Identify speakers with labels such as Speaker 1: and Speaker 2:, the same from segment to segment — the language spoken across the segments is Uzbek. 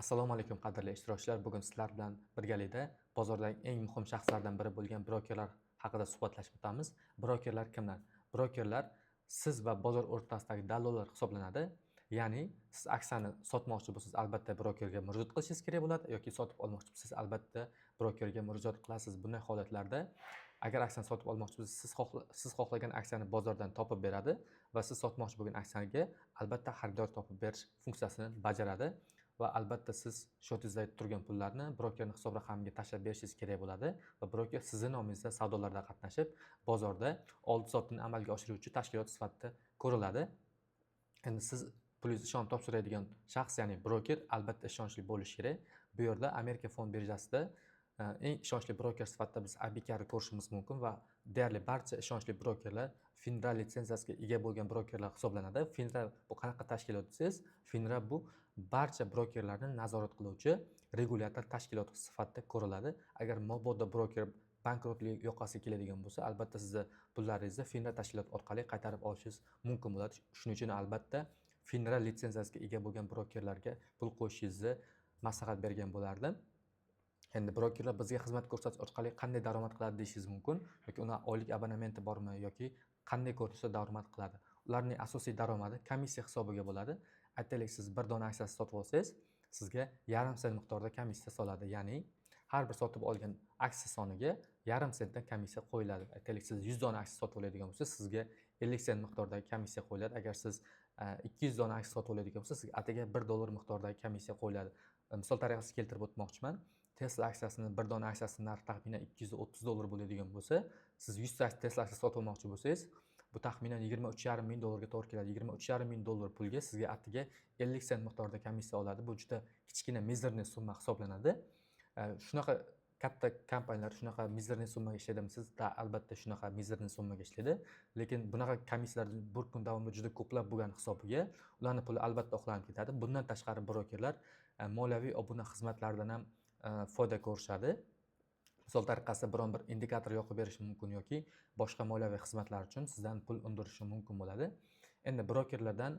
Speaker 1: Assalomu alaykum qadrli ishtirokchilar. Bugun sizlar bilan birgalikda bozordagi eng muhim shaxslardan biri bo'lgan brokerlar haqida suhbatlashib o'tamiz. Brokerlar kimlar? Brokerlar siz va bozor o'rtasidagi dallollar hisoblanadi. Ya'ni siz aksiyani sotmoqchi bo'lsangiz, albatta brokerga murojaat qilishingiz kerak bo'ladi yoki sotib olmoqchi bo'lsangiz, albatta brokerga murojaat qilasiz. Bunday holatlarda agar aksiyani sotib olmoqchi bo'lsangiz, siz xohlagan aksiyani bozordan topib beradi va siz sotmoqchi bo'lgan aksiyaga albatta xaridor topib berish funksiyasini bajaradi. Va albatta siz shotingizdagi turgan pullarni brokerning hisob raqamiga tashlab berishingiz kerak bo'ladi va broker sizning nomingizda savdolarda qatnashib, bozorda oldi-sotdini amalga oshiruvchi tashkilot sifatida ko'riladi. Endi siz pulingizni ishonib topshiradigan shaxs, ya'ni broker albatta ishonchli bo'lishi kerak. Bu yerda Amerika fond birjasida eng ishonchli broker sifatida biz IBKRni ko'rishimiz mumkin va deyarli barcha ishonchli brokerlar FINRA litsenziyasiga ega bo'lgan brokerlar hisoblanadi. FINRA bu qanaqa tashkilot desangiz, FINRA bu barcha brokerlarni nazorat qiluvchi regulyator tashkilot sifatida ko'riladi. Agar mabodo broker bankrotlik yoqasiga keladigan bo'lsa, albatta sizni pullaringizni FINRA tashkilot orqali qaytarib olishingiz mumkin bo'ladi. Shuning uchun albatta FINRA litsenziyasiga ega bo'lgan brokerlarga pul qo'yishingizni maslahat bergan bo'lardim. Endi brokerlar bizga xizmat ko'rsatish orqali qanday daromad qiladi deyishingiz mumkin, yoki ular oylik abonementi bormi yoki qanday ko'rinishda daromad qiladi. Ularning asosiy daromadi komissiya hisobiga bo'ladi. Aytaylik, siz bir dona aksiyasi sotib olsangiz, sizga yarim sent miqdorida komissiya soladi. Ya'ni har bir sotib olgan aksiya soniga yarim sentdan komissiya qo'yiladi. Aytaylik, siz 100 dona aksiya sotib oladigan bo'lsangiz, sizga 50 sent miqdordagi komissiya qo'yiladi. Agar siz 200 dona aksiya sotib oladigan bo'lsangiz, sizga atigi $1 miqdordagi komissiya qo'yiladi. Misol tariqasida keltirib o'tmoqchiman. Tesla aksiyasini, bir dona aksiyasining narxi taxminan $230 bo'ladigan bo'lsa, siz 100 ta Tesla aksiyasi sotib olmoqchi bo'lsangiz, bu taxminan $23,5 ming ga to'g'ri keladi. $23,5 ming pulga sizga atigi 50 sent miqdorida komissiya oladi. Bu juda kichkina mizerniy summa hisoblanadi. Shunaqa katta kompaniyalar shunaqa mizerniy summaga ishlaydimi? Sizda albatta shunaqa mizerniy summaga ishlaydi. Lekin bunaqa komissiyalar bir kun davomida juda ko'plab bo'lgan hisobiga ularning puli albatta oqlanib ketadi. Bundan tashqari brokerlar moliyaviy obuna xizmatlaridan ham foyda ko'rishadi. Misol tariqasida biron bir indikator yoqib berishi mumkin yoki boshqa moliyaviy xizmatlar uchun sizdan pul undirishi mumkin bo'ladi. Endi brokerlardan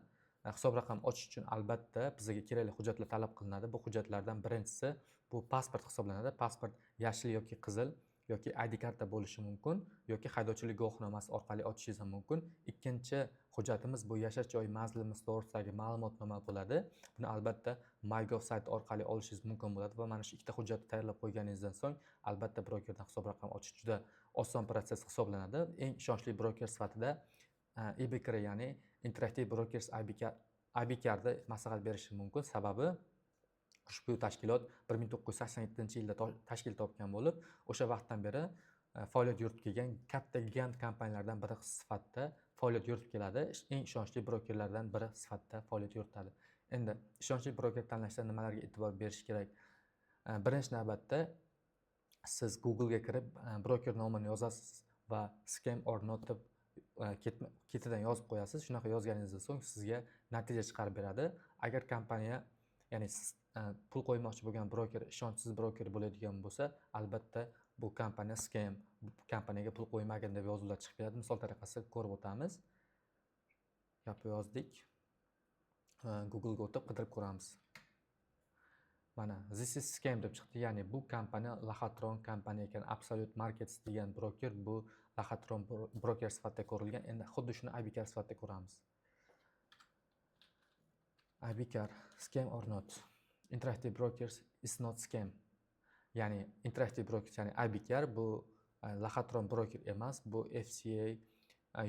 Speaker 1: hisob raqam ochish uchun albatta bizga kerakli hujjatlar talab qilinadi. Bu hujjatlardan birinchisi bu pasport hisoblanadi. Pasport yashil yoki qizil yoki ID karta bo'lishi mumkin yoki haydovchilik guvohnomasi orqali ochishingiz ham mumkin. Ikkinchi hujjatimiz bu yashash joyi manzilimiz to'g'risidagi ma'lumotnoma bo'ladi. Buni albatta MyGov sayti orqali olishingiz mumkin bo'ladi va mana shu ikkita hujjatni tayyorlab qo'yganingizdan so'ng albatta brokerdan hisob raqam ochish juda oson protsess hisoblanadi. Eng ishonchli broker sifatida IBKR, ya'ni Interactive Brokers IBKRda maslahat berishim mumkin. Sababi ushbu tashkilot 1987-yilda tashkil topgan bo'lib, o'sha vaqtdan beri faoliyat yuritib kelgan katta gigant kompaniyalardan biri sifatida faoliyat yuritib keladi. Eng ishonchli brokerlardan biri sifatida faoliyat yuritadi. Endi ishonchli broker tanlashda nimalarga e'tibor berish kerak? Birinchi navbatda siz Google ga kirib broker nomini yozasiz va scam or not deb ketidan yozib qo'yasiz. Shunaqa yozganingizdan so'ng sizga natija chiqarib beradi. Agar kompaniya, ya'ni siz pul qo'ymoqchi bo'lgan broker ishonchsiz broker bo'ladigan bo'lsa, albatta bu kompaniya scam, bu kompaniyaga pul qo'ymagan deb yozuvlar chiqib keladi. Misol tariqasida ko'rib o'tamiz. Yozdik. Google ga o'tib qidirib ko'ramiz. Mana this is scam deb chiqdi. Ya'ni bu kompaniya Laxatron kompaniya ekan. Absolute Markets degan broker bu Laxatron broker sifatida ko'rilgan. Endi xuddi shuni IBKR sifatida ko'ramiz. IBKR scam or not? Interactive Brokers is not scam. Ya'ni Interactive Brokers, ya'ni IBKR bu Laxatron broker emas, bu FCA,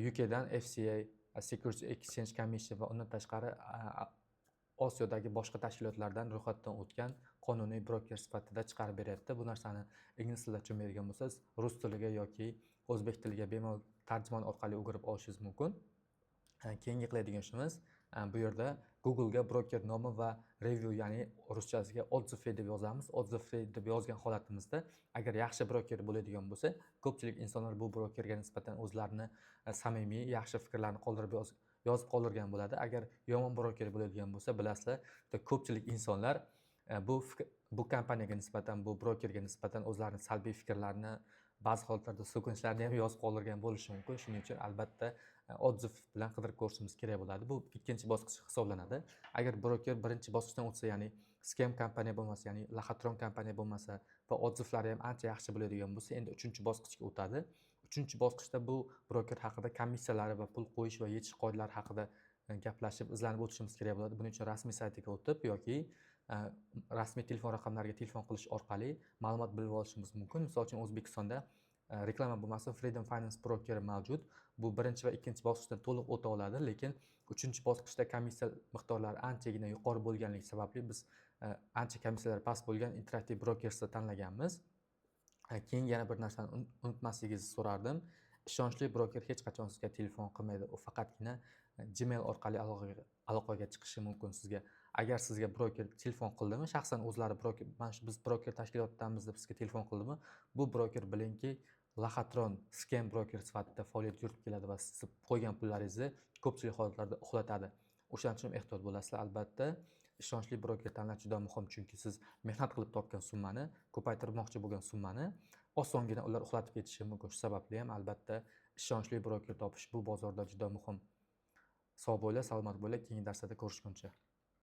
Speaker 1: UK dan FCA, Securities Exchange Commission va undan tashqari Osiyodagi boshqa tashkilotlardan ro'yxatdan o'tgan qonuniy broker sifatida chiqarib beryapti. Bu narsani ingliz tilida tushunmaydigan bo'lsangiz, rus tiliga yoki o'zbek tiliga bemalol tarjimon orqali o'girib olishingiz mumkin. Keyingi qiladigan ishimiz bu yerda Google ga broker nomi va review, ya'ni ruschasiga отзывы deb yozamiz. Отзывы deb yozgan holatimizda agar yaxshi broker bo'ladigan bo'lsa, ko'pchilik insonlar bu brokerga nisbatan o'zlarini samimiy, yaxshi fikrlarni qoldirib yozib qoldirgan bo'ladi. Agar yomon broker bo'ladigan bo'lsa, bilasizlar, ko'pchilik insonlar bu kompaniyaga nisbatan, bu brokerga nisbatan o'zlarining salbiy fikrlarini ba'zi holatlarda so'kinishlarni ham yozib qoldirgan bo'lishi mumkin. Shuning uchun albatta otziv bilan qidirib ko'rishimiz kerak bo'ladi. Bu ikkinchi bosqich hisoblanadi. Agar broker birinchi bosqichdan o'tsa, ya'ni skem kompaniya bo'lmasa, ya'ni laxatron kompaniya bo'lmasa va odzivlari ham ancha yaxshi bo'ladigan bo'lsa, endi uchinchi bosqichga o'tadi. Uchinchi bosqichda bu broker haqida komissiyalari va pul qo'yish va yechish qoidalari haqida gaplashib, izlanib o'tishimiz kerak bo'ladi. Buning uchun rasmiy saytiga o'tib yoki rasmiy telefon raqamlariga telefon qilish orqali ma'lumot bilib olishimiz mumkin. Misol uchun O'zbekistonda reklama bo'lmasa Freedom Finance Broker mavjud. Bu birinchi va ikkinchi bosqichdan to'liq o'ta oladi, lekin uchinchi bosqichda komissiya miqdorlari anchagina yuqori bo'lganligi sababli biz ancha komissiyalar past bo'lgan Interactive Brokersni tanlaganmiz. Keyin yana bir narsani unutmasligingizni so'rardim. Ishonchli broker hech qachon sizga telefon qilmaydi. U faqatgina Gmail orqali aloqaga chiqishi mumkin sizga. Agar sizga broker telefon qildimi, shaxsan o'zlari broker, biz broker tashkilotidamiz deb sizga telefon qildimi, bu broker bilingki laxatron skem broker sifatida faoliyat yuritib keladi va siz qo'ygan pullaringizni ko'pchilik holatlarda uxlatadi. O'shaning uchun ehtiyot bo'lasizlar. Albatta, ishonchli broker tanlash juda muhim, chunki siz mehnat qilib topgan summani, ko'paytirmoqchi bo'lgan summani osongina ular uxlatib ketishi mumkin. Shu sababli ham albatta ishonchli broker topish bu bozorda juda muhim. Sog' bo'linglar, salomat bo'linglar. Keyingi darslarda ko'rishguncha.